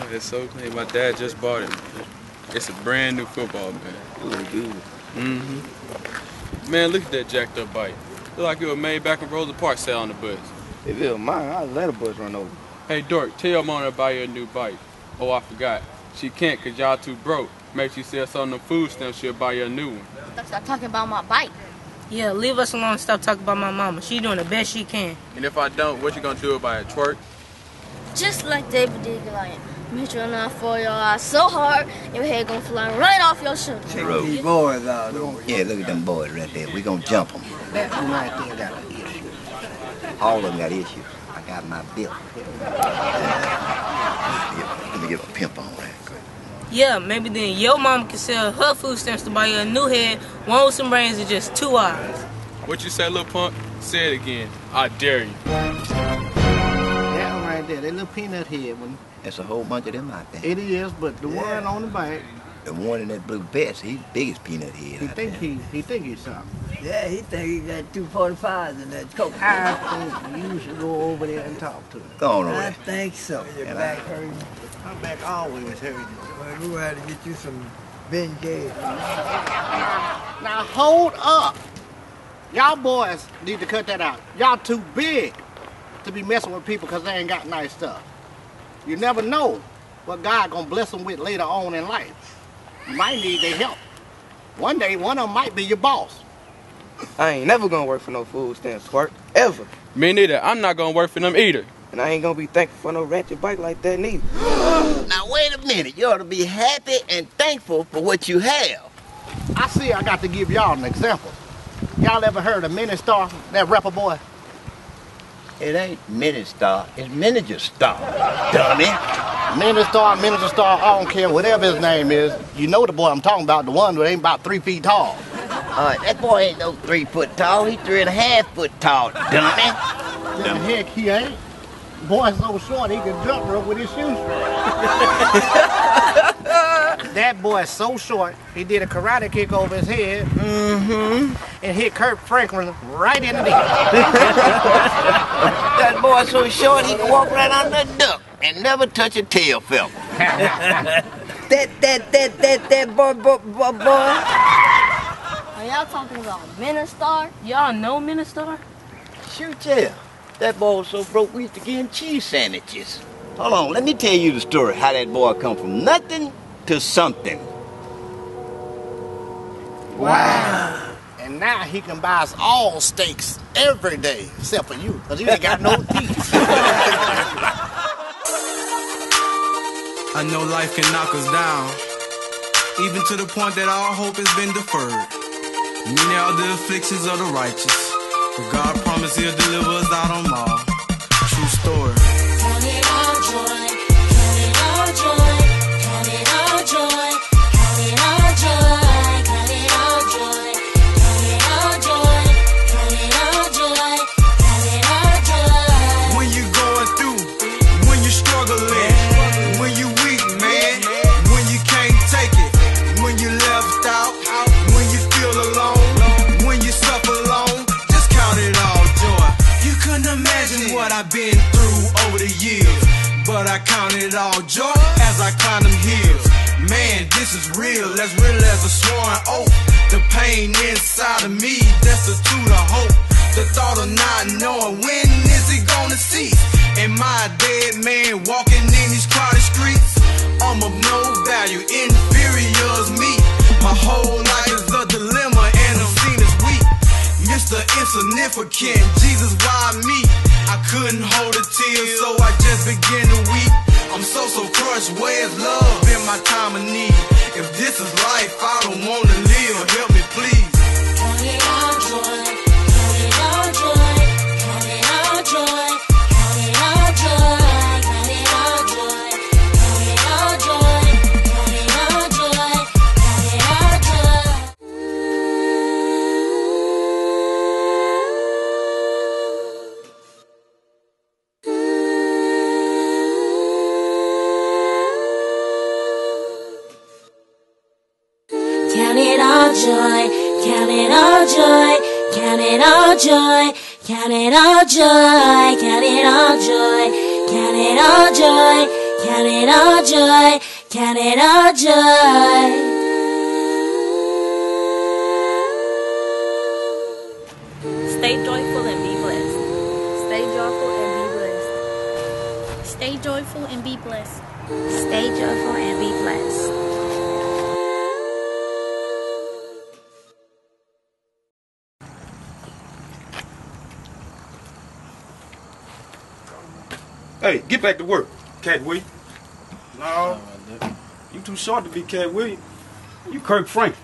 It's so clean. My dad just bought it. It's a brand new football, man. Really good. Man, look at that jacked up bike. Look like it was made back in Rosa Parks sat on the bus. If it was mine, I'd let a bus run over. Hey, Dork, tell your mom to buy you a new bike. Oh, I forgot. She can't because y'all too broke. Make sure you sell some of them food stamps, she'll buy you a new one. Stop talking about my bike. Yeah, leave us alone and stop talking about my mama. She doing the best she can. And if I don't, what you gonna do about it, twerk? Just like David did Goliath. Make sure not fall your eyes so hard, your head gonna fly right off your shoulder. Check these boys out. Yeah, look at them boys right there. We gonna jump them. That one right there got an issue. All of them got issues. I got my bill. Let me get a pimp on that. Yeah, maybe then your mama can sell her food stamps to buy you a new head, one with some brains and just 2 eyes. What you say, little punk? Say it again. I dare you. That one right there, that little peanut head one. There's a whole bunch of them out there. It is, but the one on the back. The one in that blue vest, he's biggest peanut head. He think he's something. Yeah, he think he got 245s in that coat. I think you should go over there and talk to him. Go on over I there. think so. Your back hurting. My back always hurting. Well, we're going to have to get you some Bengay. Now hold up. Y'all boys need to cut that out. Y'all too big to be messing with people because they ain't got nice stuff. You never know what God gonna bless them with later on in life. You might need their help. One day, one of them might be your boss. I ain't never gonna work for no food stamps, twerk. Ever. Me neither. I'm not gonna work for them either. And I ain't gonna be thankful for no ratchet bike like that neither. Now wait a minute. You ought to be happy and thankful for what you have. I see I got to give y'all an example. Y'all ever heard of Minastar, that rapper boy? It ain't Minastar, it's Miniature Star, dummy. Minastar, I don't care, whatever his name is. You know the boy I'm talking about, the one that ain't about 3 feet tall. That boy ain't no 3 foot tall, he's 3.5 foot tall, dummy. The heck he ain't. Boy's so short he can jump rope with his shoe strap. That boy is so short, he did a karate kick over his head and hit Kurt Franklin right in the knee. That boy so short he can walk right under a duck and never touch a tail feather. That boy. Are y'all talking about Minastar? Y'all know Minastar? Shoot yeah. That boy was so broke we used to give him cheese sandwiches. Hold on, let me tell you the story how that boy come from nothing to something. Wow. And now he can buy us all steaks every day, except for you, because you ain't got no teeth. I know life can knock us down, even to the point that all hope has been deferred. Many are the afflictions of the righteous, but God promised he'll deliver us out on all. True story. Count it all joy, count it all joy, count it all joy, count it all joy, count it all joy, count it all joy, count it all joy, count it all joy. When you're going through, when you're struggling, when you're weak, man, when you can't take it, when you're left out, when you feel alone, when you suffer alone, just count it all joy. You couldn't imagine what I've been through over the years, but I count it all joy as I climb them hills. Man, this is real, as real as a sworn oath. The pain inside of me, that's the truth of hope. The thought of not knowing when is it gonna cease. Am I a dead man walking in these crowded streets? I'm of no value, inferior as me. My whole life is a dilemma and I'm seen as weak. Mr. Insignificant, Jesus, why me? I couldn't hold a tear, so I just began to weep. I'm so crushed, where's love in my time of need? If this is life, I don't wanna live, help me please. Count it all joy, count it all joy, count it all joy, count it all joy, count it all joy, count it all joy, count it all joy, count it all joy. Count it all joy, count it all joy, count it all joy, count it all joy, count it all joy, count it all joy, count it all joy, count it all joy. Stay joyful and be blessed. Stay joyful and be blessed. Stay joyful and be blessed. Stay joyful and be blessed. Hey, get back to work, Cat William. No, you too short to be Cat William. You Kirk Franklin.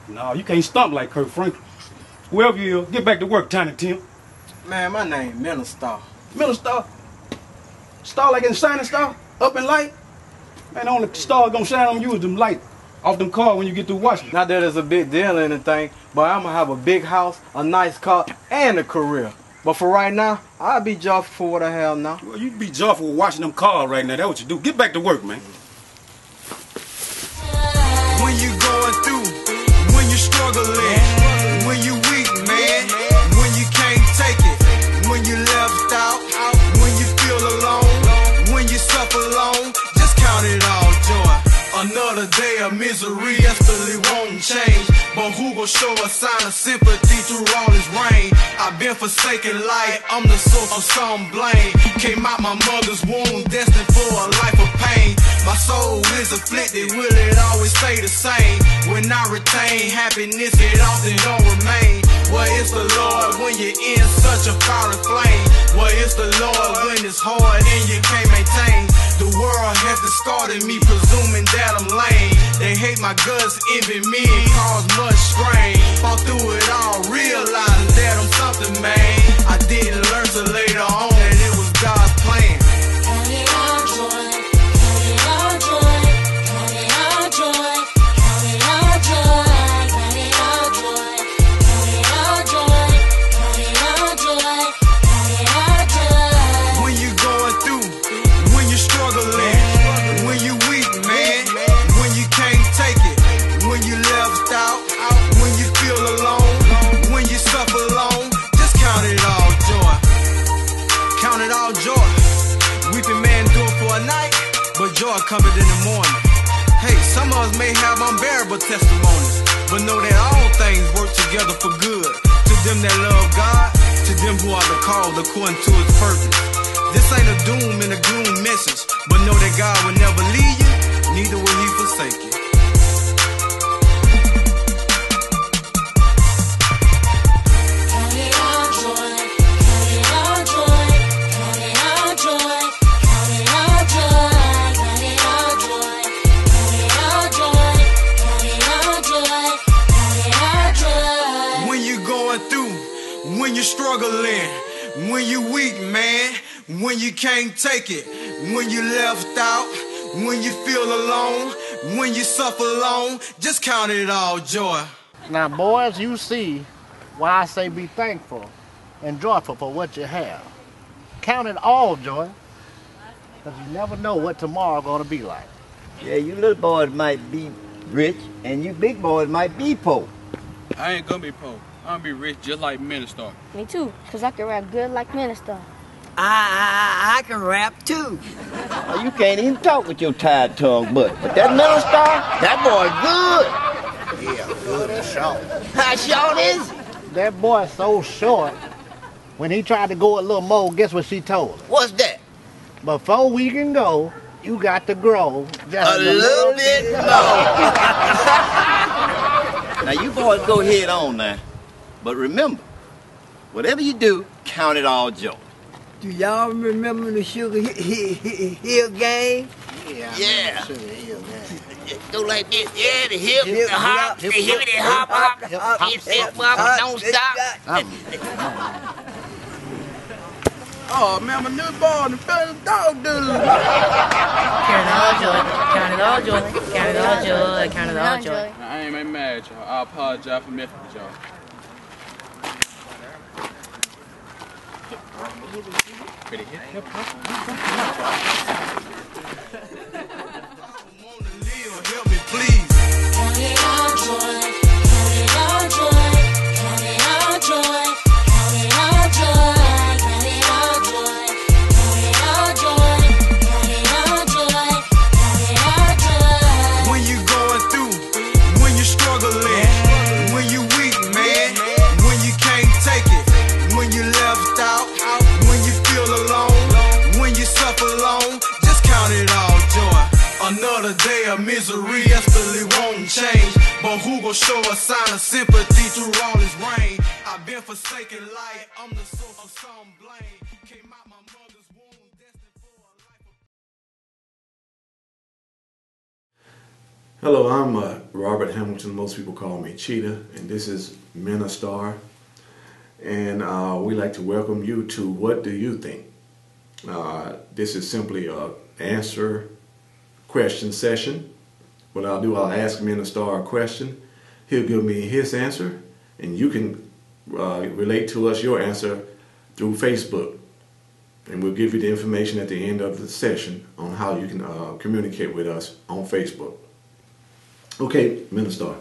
No, you can't stump like Kirk Franklin. Whoever you is, get back to work, Tiny Tim. Man, my name Minastar. Minastar? Star like in shining star? Up in light? Man, the only star gonna shine on you is them light off them cars when you get through washing. Not that it's a big deal or anything, but I'm gonna have a big house, a nice car, and a career. But for right now, I'll be joyful for what I have now. Well, you be joyful with washing them cars right now. That's what you do. Get back to work, man. When you going through, when you struggling, when you weak, man, when you can't take it, when you left out, when you feel alone, when you suffer alone, just count it all joy. Another day of misery, yesterday won't change. But who gon' show a sign of sympathy through all this rain? I've been forsaken light, I'm the source of some blame. Came out my mother's womb, destined for a life of pain. My soul is afflicted, will it always stay the same? When I retain happiness, it often don't remain. Well, it's the Lord when you're in such a fiery flame. Well, it's the Lord when it's hard and you can't maintain. The world has discarded me, presuming that I'm lame. They hate my guts, envy me, and cause much strain. Fall through it all, realizing that I'm something, man. I didn't learn till later on that it was God's plan. Count it all joy, count it all joy, count it all joy, count it all joy, count it all joy, count it all joy, count it all joy, count it all joy. When you going through, when you struggling, when you weak, man, when you can't take it, when you left out, when you feel alone, when you suffer alone, just count it all joy. Count it all joy. Weeping man do it for a night, but joy cometh in the morning. Hey, some of us may have unbearable testimonies, but know that all things work together for good. To them that love God, to them who are the called according to His purpose. This ain't a doom and a gloom message, but know that God will never leave you, neither will He forsake you. Count it all joy, count it all joy, count it all joy, count it all joy, count it all joy, count it all joy, count it all joy, count it all joy. When you going through, when you struggling, when you weak, man, when you can't take it, when you left out, when you feel alone, when you suffer alone, just count it all joy. Now, boys, you see why I say be thankful and joyful for what you have. Count it all joy, because you never know what tomorrow going to be like. Yeah, you little boys might be rich, and you big boys might be poor. I ain't gonna be poor. I'm gonna be rich just like Minastar. Me too, because I can rap good like Minastar. I can rap too. Oh, you can't even talk with your tired tongue, but that Minastar, that boy good. Yeah, good and short. How short is? That boy so short, when he tried to go a little more, guess what she told him? What's that? Before we can go, you got to grow just A little bit more. Now, you boys go head on now. But remember, whatever you do, count it all joy. Do y'all remember the Sugar Hill game? Yeah. Sugar Hill, man. Go like this, yeah, the hip, Hip, the hop, hip, the hippity hop, hop, hip, hop, hip, hip, hop, don't stop. Oh man, my new ball and the better dog dude. Count it all joy, count it all joy, count it all joy, count it all joy. I ain't even mad at y'all. I apologize for messing with y'all. Pretty hip hop. Help me, please. Count it all joy, count it all joy, count it all joy, count it all joy, count it all joy, count it all joy, count it all joy, show a sign of sympathy through all his reign. I've been forsaken light, I'm the source of some blame. Came out my mother's womb, destined for a life of... Hello, I'm Robert Hamilton. Most people call me CHITA, and this is Minastar. And we'd like to welcome you to What Do You Think? This is simply a answer question session. What I'll do, I'll ask Minastar a question. He'll give me his answer, and you can relate to us your answer through Facebook. And we'll give you the information at the end of the session on how you can communicate with us on Facebook. Okay, Minastar.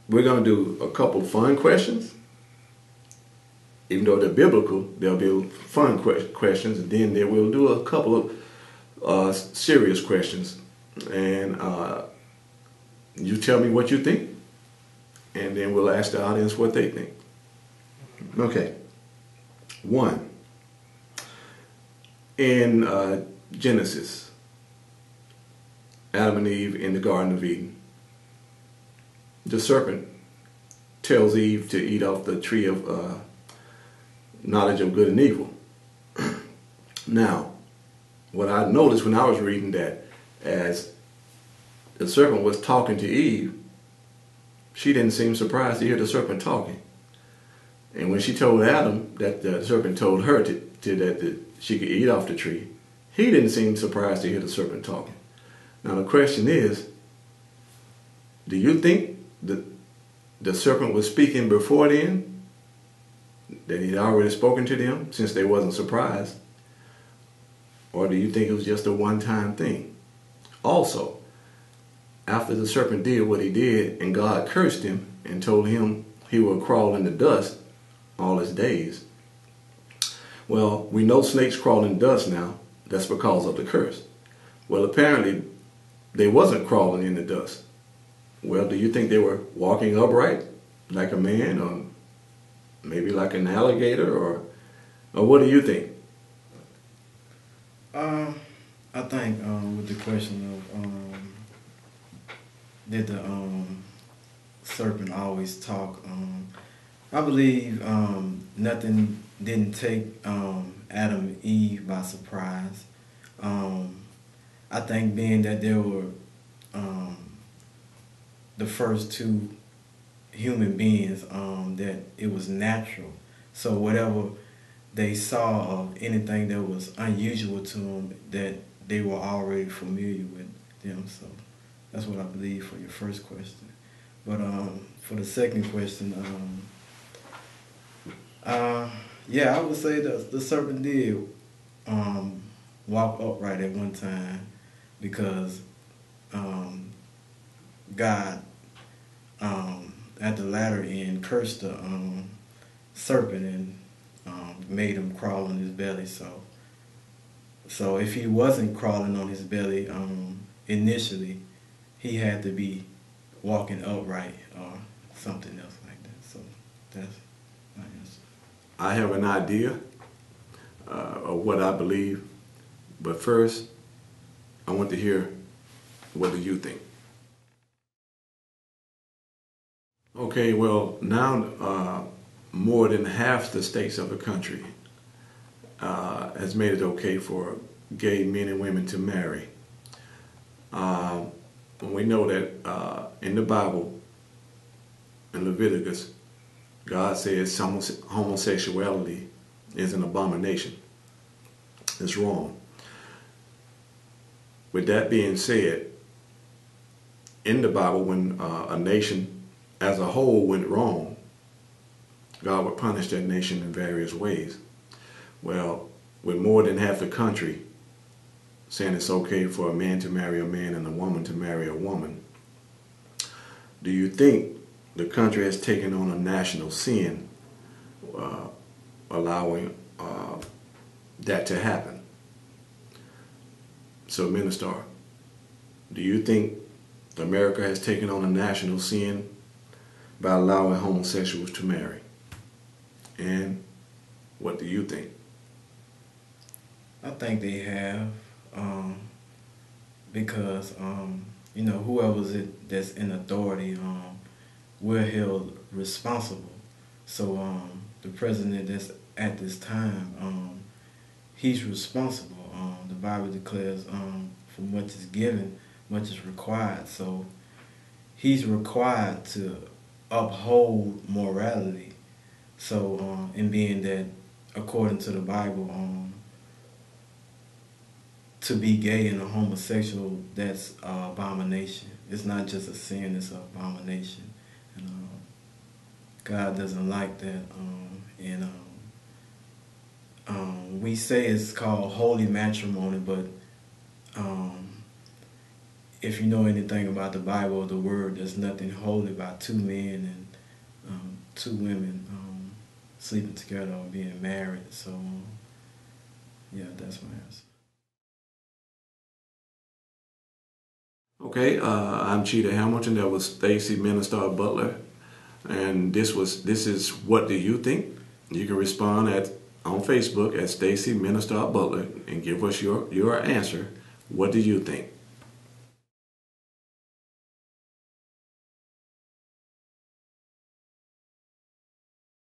We're going to do a couple fun questions. Even though they're biblical, they'll be fun questions, and then we'll do a couple of serious questions. And you tell me what you think, and then we'll ask the audience what they think. Okay. 1. In Genesis, Adam and Eve in the Garden of Eden, the serpent tells Eve to eat off the tree of knowledge of good and evil. Now, what I noticed when I was reading that, as the serpent was talking to Eve, she didn't seem surprised to hear the serpent talking. And when she told Adam that the serpent told her that she could eat off the tree, he didn't seem surprised to hear the serpent talking. Now the question is, do you think that the serpent was speaking before then? That he'd already spoken to them since they wasn't surprised? Or do you think it was just a one-time thing? Also, after the serpent did what he did and God cursed him and told him he will crawl in the dust all his days. Well, we know snakes crawl in dust now. That's because of the curse. Well, apparently they wasn't crawling in the dust. Well, do you think they were walking upright like a man, or maybe like an alligator, or what do you think? I think with the question of did the serpent always talk, I believe nothing didn't take Adam and Eve by surprise. I think being that they were the first two human beings, that it was natural. So whatever they saw of anything that was unusual to them, that they were already familiar with them. So that's what I believe for your first question. But for the second question, yeah, I would say that the serpent did walk upright at one time, because God at the latter end cursed the serpent and made him crawl on his belly. So if he wasn't crawling on his belly initially, he had to be walking upright or something else like that. So that's my answer. I have an idea of what I believe, but first I want to hear, what do you think? Okay, well, now more than half the states of the country has made it okay for gay men and women to marry. We know that in the Bible, in Leviticus, God says homosexuality is an abomination. It's wrong. With that being said, in the Bible, when a nation as a whole went wrong, God would punish that nation in various ways. Well, with more than half the country saying it's okay for a man to marry a man and a woman to marry a woman, do you think the country has taken on a national sin allowing that to happen? So, Minastar, do you think America has taken on a national sin by allowing homosexuals to marry? And what do you think? I think they have, because whoever's that's in authority, we're held responsible. So the president that's at this time, he's responsible. The Bible declares, for much is given, much is required. So he's required to uphold morality. So in being that, according to the Bible, to be gay and a homosexual, that's an abomination. It's not just a sin, it's an abomination. And God doesn't like that. We say it's called holy matrimony, but if you know anything about the Bible or the Word, there's nothing holy about two men and two women sleeping together or being married. So, yeah, that's my answer. Okay, I'm CHITA Hamilton. That was Stacy Minastar Butler, and this is What Do You Think? You can respond on Facebook at Stacy Minastar Butler and give us your answer. What do you think?